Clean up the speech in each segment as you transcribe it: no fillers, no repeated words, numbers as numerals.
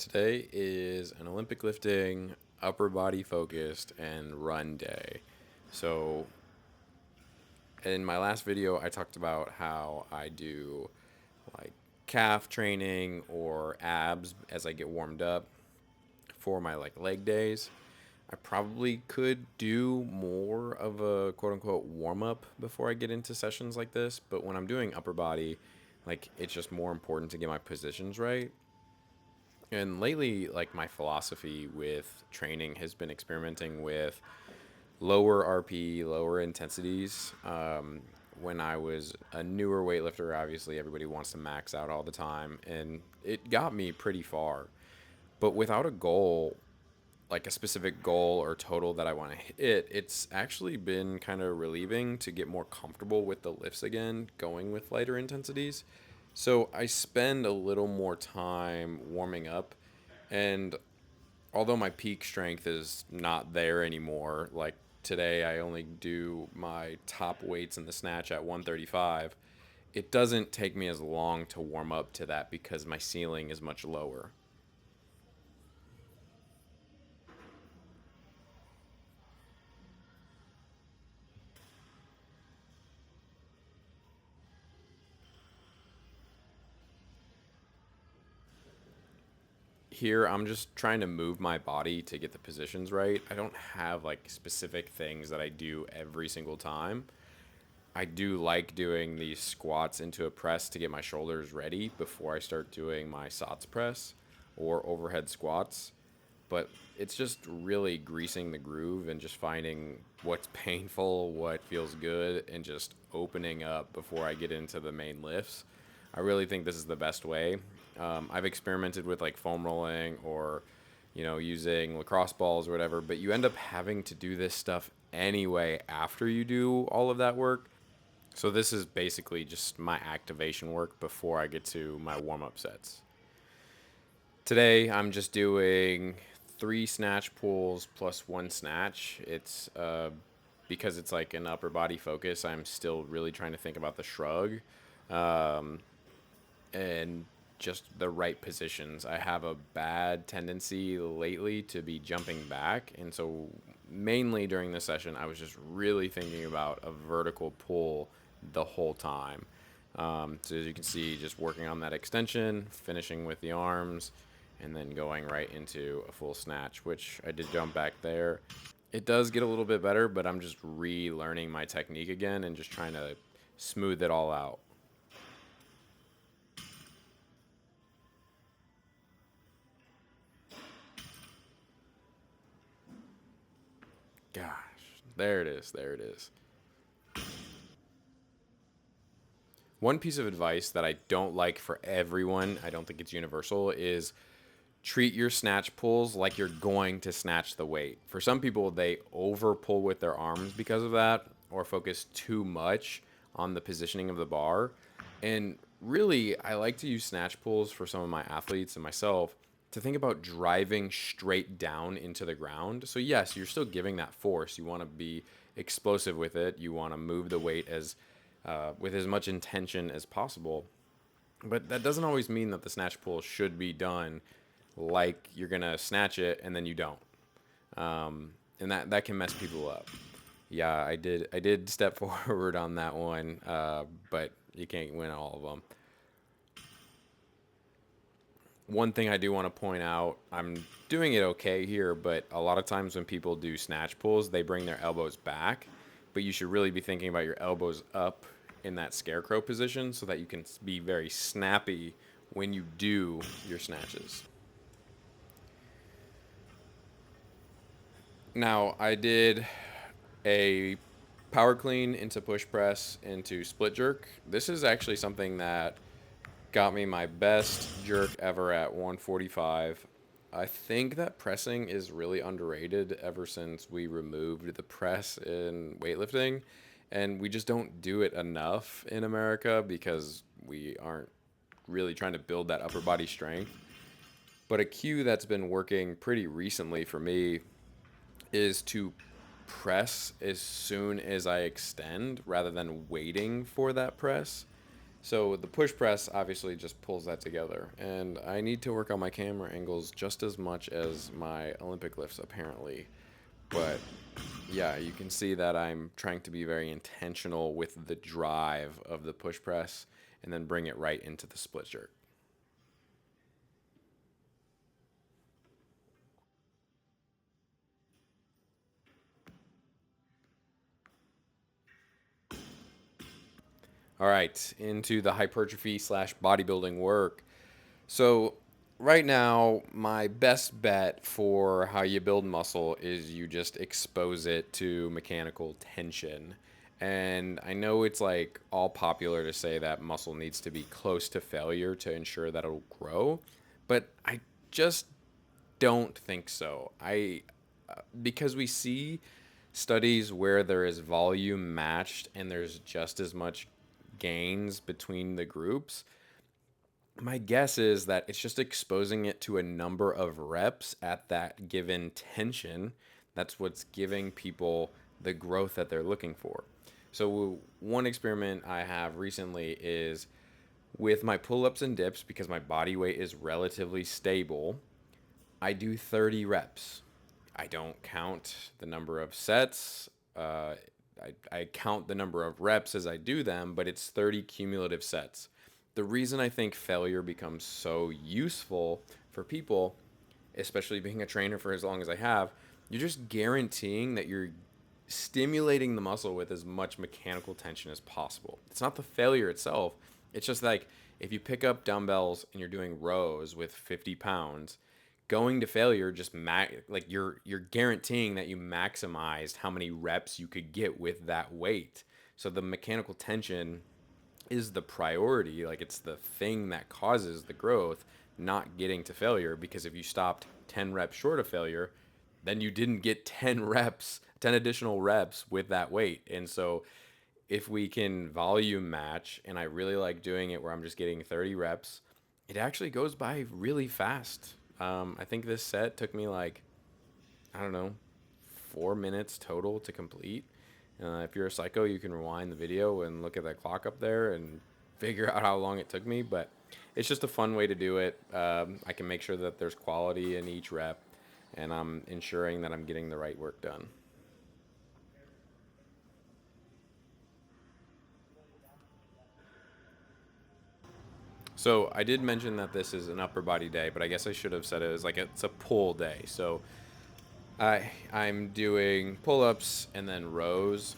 Today is an Olympic lifting, upper body focused, and run day. So, in my last video, I talked about how I do like calf training or abs as I get warmed up for my leg days. I probably could do more of a quote unquote warm up before I get into sessions like this, but when I'm doing upper body, it's just more important to get my positions right. And lately, my philosophy with training has been experimenting with lower RP, lower intensities. When I was a newer weightlifter, obviously everybody wants to max out all the time, and it got me pretty far. But without a goal, like a specific goal or total that I want to hit, it's actually been kind of relieving to get more comfortable with the lifts again, going with lighter intensities. So I spend a little more time warming up, and although my peak strength is not there anymore, like today I only do my top weights in the snatch at 135, it doesn't take me as long to warm up to that because my ceiling is much lower. Here, I'm just trying to move my body to get the positions right. I don't have specific things that I do every single time. I do like doing these squats into a press to get my shoulders ready before I start doing my SOTS press or overhead squats. But it's just really greasing the groove and just finding what's painful, what feels good, and just opening up before I get into the main lifts. I really think this is the best way. I've experimented with foam rolling or, using lacrosse balls or whatever, but you end up having to do this stuff anyway after you do all of that work. So this is basically just my activation work before I get to my warm-up sets. Today I'm just doing 3 snatch pulls plus 1 snatch. It's because it's like an upper body focus. I'm still really trying to think about the shrug, um, and just the right positions. I have a bad tendency lately to be jumping back, and so mainly during this session, I was just really thinking about a vertical pull the whole time. So as you can see, just working on that extension, finishing with the arms, and then going right into a full snatch, which I did jump back there. It does get a little bit better, but I'm just relearning my technique again and just trying to smooth it all out. Gosh, there it is. There it is. One piece of advice that I don't like for everyone, I don't think it's universal, is treat your snatch pulls like you're going to snatch the weight. For some people, they over pull with their arms because of that or focus too much on the positioning of the bar. And really, I like to use snatch pulls for some of my athletes and myself to think about driving straight down into the ground. So, yes, you're still giving that force. You want to be explosive with it, you want to move the weight as with as much intention as possible. But that doesn't always mean that the snatch pull should be done like you're gonna snatch it and then you don't, and that can mess people up. Yeah, I did step forward on that one, but you can't win all of them. One thing I do want to point out, I'm doing it okay here, but a lot of times when people do snatch pulls, they bring their elbows back, but you should really be thinking about your elbows up in that scarecrow position so that you can be very snappy when you do your snatches. Now, I did a power clean into push press into split jerk. This is actually something that got me my best jerk ever at 145. I think that pressing is really underrated ever since we removed the press in weightlifting, and we just don't do it enough in America because we aren't really trying to build that upper body strength. But a cue that's been working pretty recently for me is to press as soon as I extend rather than waiting for that press. So the push press obviously just pulls that together, and I need to work on my camera angles just as much as my Olympic lifts apparently. But yeah, you can see that I'm trying to be very intentional with the drive of the push press and then bring it right into the split jerk. All right, into the hypertrophy slash bodybuilding work. So, right now, my best bet for how you build muscle is you just expose it to mechanical tension. And I know it's like all popular to say that muscle needs to be close to failure to ensure that it'll grow, but I just don't think so. Because we see studies where there is volume matched and there's just as much gains between the groups. My guess is that it's just exposing it to a number of reps at that given tension. That's what's giving people the growth that they're looking for. So, one experiment I have recently is with my pull ups and dips, because my body weight is relatively stable, I do 30 reps. I don't count the number of sets. Uh, I count the number of reps as I do them, but it's 30 cumulative sets. The reason I think failure becomes so useful for people, especially being a trainer for as long as I have, you're just guaranteeing that you're stimulating the muscle with as much mechanical tension as possible. It's not the failure itself. It's just like if you pick up dumbbells and you're doing rows with 50 pounds, going to failure just like you're guaranteeing that you maximized how many reps you could get with that weight. So the mechanical tension is the priority, like it's the thing that causes the growth, not getting to failure, because if you stopped 10 reps short of failure, then you didn't get 10 reps, 10 additional reps with that weight. And so if we can volume match, and I really like doing it where I'm just getting 30 reps, it actually goes by really fast. I think this set took me like, I don't know, 4 minutes total to complete. If you're a psycho, you can rewind the video and look at that clock up there and figure out how long it took me. But it's just a fun way to do it. I can make sure that there's quality in each rep, and I'm ensuring that I'm getting the right work done. So I did mention that this is an upper body day, but I guess I should have said it as like it's a pull day. So I'm doing pull-ups and then rows.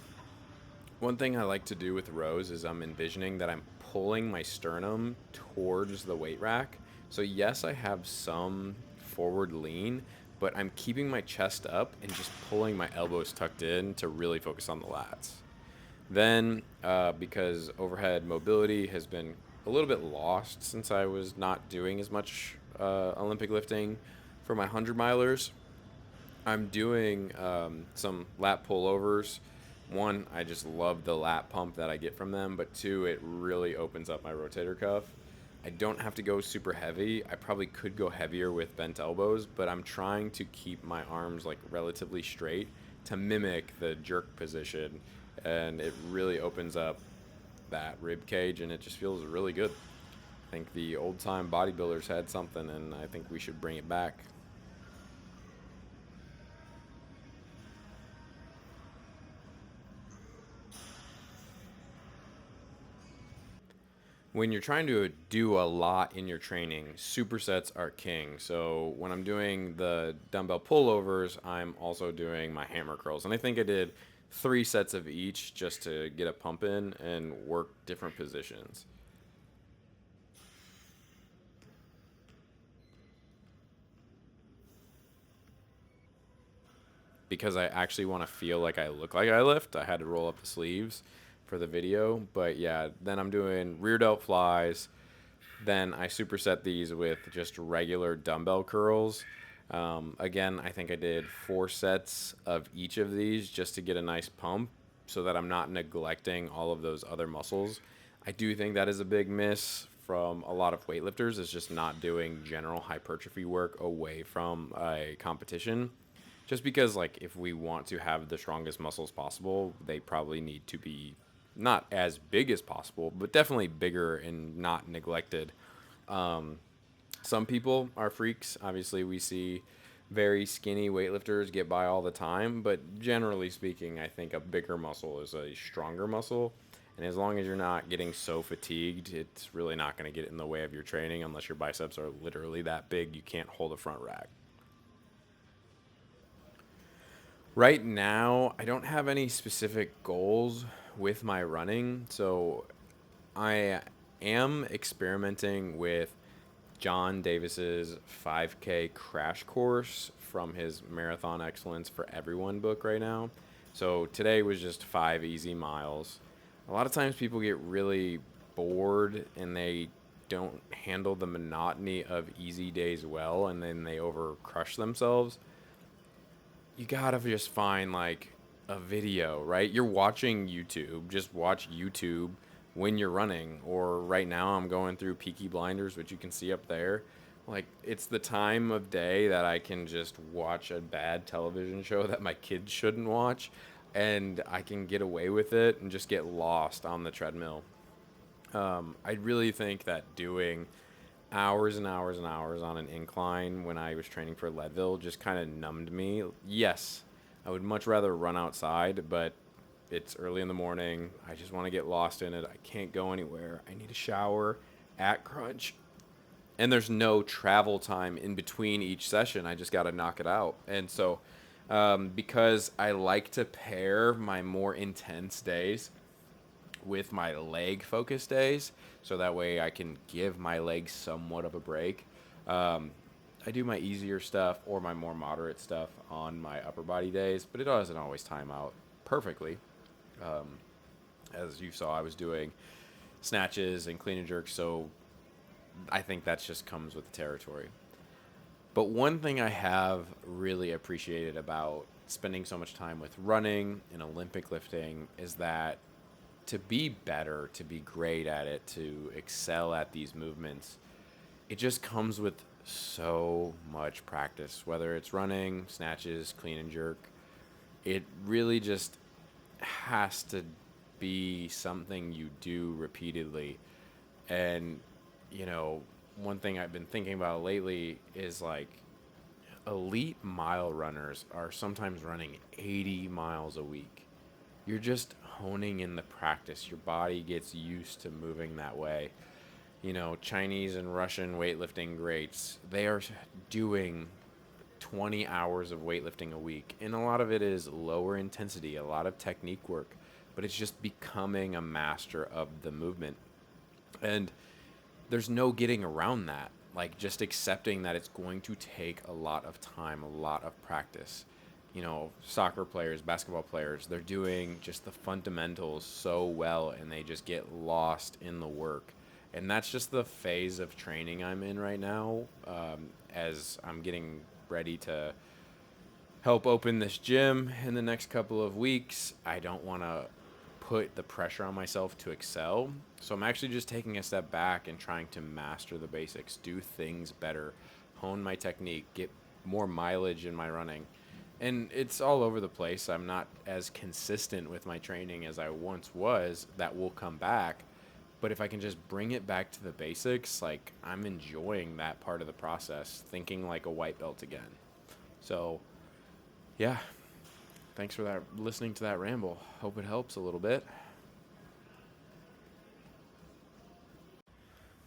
One thing I like to do with rows is I'm envisioning that I'm pulling my sternum towards the weight rack. So yes, I have some forward lean, but I'm keeping my chest up and just pulling my elbows tucked in to really focus on the lats. Then, because overhead mobility has been a little bit lost since I was not doing as much Olympic lifting for my 100 milers, I'm doing some lat pullovers. One, I just love the lat pump that I get from them, but two, it really opens up my rotator cuff. I don't have to go super heavy. I probably could go heavier with bent elbows, but I'm trying to keep my arms like relatively straight to mimic the jerk position, and it really opens up that rib cage, and it just feels really good. I think the old time bodybuilders had something, and I think we should bring it back. When you're trying to do a lot in your training, supersets are king. So when I'm doing the dumbbell pullovers, I'm also doing my hammer curls. And I think I did 3 sets of each just to get a pump in and work different positions. Because I actually want to feel like I look like I lift, I had to roll up the sleeves for the video. But yeah, then I'm doing rear delt flies. Then I superset these with just regular dumbbell curls. Again, I think I did 4 sets of each of these just to get a nice pump so that I'm not neglecting all of those other muscles. I do think that is a big miss from a lot of weightlifters, is just not doing general hypertrophy work away from a competition. Just because, like, if we want to have the strongest muscles possible, they probably need to be not as big as possible, but definitely bigger and not neglected. Some people are freaks. Obviously, we see very skinny weightlifters get by all the time, but generally speaking, I think a bigger muscle is a stronger muscle. And as long as you're not getting so fatigued, it's really not going to get in the way of your training unless your biceps are literally that big you can't hold a front rack. Right now, I don't have any specific goals with my running, so I am experimenting with John Davis's 5K crash course from his Marathon Excellence for Everyone book right now. So today was just 5 easy miles. A lot of times people get really bored and they don't handle the monotony of easy days well, and then they over crush themselves. You gotta just find like a video, right? You're watching YouTube, just watch YouTube when you're running. Or right now, I'm going through Peaky Blinders, which you can see up there. Like, it's the time of day that I can just watch a bad television show that my kids shouldn't watch, and I can get away with it and just get lost on the treadmill. I really think that doing hours and hours and hours on an incline when I was training for Leadville just kind of numbed me. Yes, I would much rather run outside, but it's early in the morning. I just want to get lost in it. I can't go anywhere. I need a shower at crunch. And there's no travel time in between each session. I just got to knock it out. And so, because I like to pair my more intense days with my leg focus days, so that way I can give my legs somewhat of a break. Um, I do my easier stuff or my more moderate stuff on my upper body days, but it doesn't always time out perfectly. As you saw, I was doing snatches and clean and jerks, so I think that just comes with the territory. But one thing I have really appreciated about spending so much time with running and Olympic lifting is that to be better, to be great at it, to excel at these movements, it just comes with so much practice, whether it's running, snatches, clean and jerk. It really just has to be something you do repeatedly. And, you know, one thing I've been thinking about lately is like elite mile runners are sometimes running 80 miles a week. You're just honing in the practice. Your body gets used to moving that way. You know, Chinese and Russian weightlifting greats, they are doing 20 hours of weightlifting a week. And a lot of it is lower intensity, a lot of technique work, but it's just becoming a master of the movement. And there's no getting around that. Like, just accepting that it's going to take a lot of time, a lot of practice. You know, soccer players, basketball players, they're doing just the fundamentals so well and they just get lost in the work. And that's just the phase of training I'm in right now, as I'm getting ready to help open this gym in the next couple of weeks. I don't want to put the pressure on myself to excel. So I'm actually just taking a step back and trying to master the basics, do things better, hone my technique, get more mileage in my running. And it's all over the place. I'm not as consistent with my training as I once was. That will come back. But if I can just bring it back to the basics, like, I'm enjoying that part of the process, thinking like a white belt again. So, yeah, thanks for that, listening to that ramble. Hope it helps a little bit.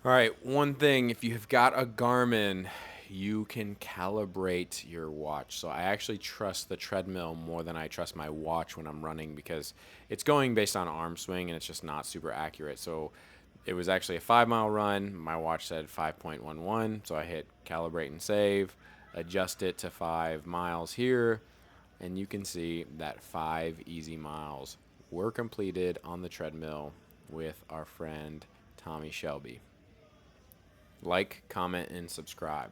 All right, one thing, if you've got a Garmin, you can calibrate your watch. So I actually trust the treadmill more than I trust my watch when I'm running, because it's going based on arm swing and it's just not super accurate. So it was actually a 5 mile run. My watch said 5.11. So I hit calibrate and save, adjust it to 5 miles here, and you can see that 5 easy miles were completed on the treadmill with our friend Tommy Shelby. Like, comment, and subscribe.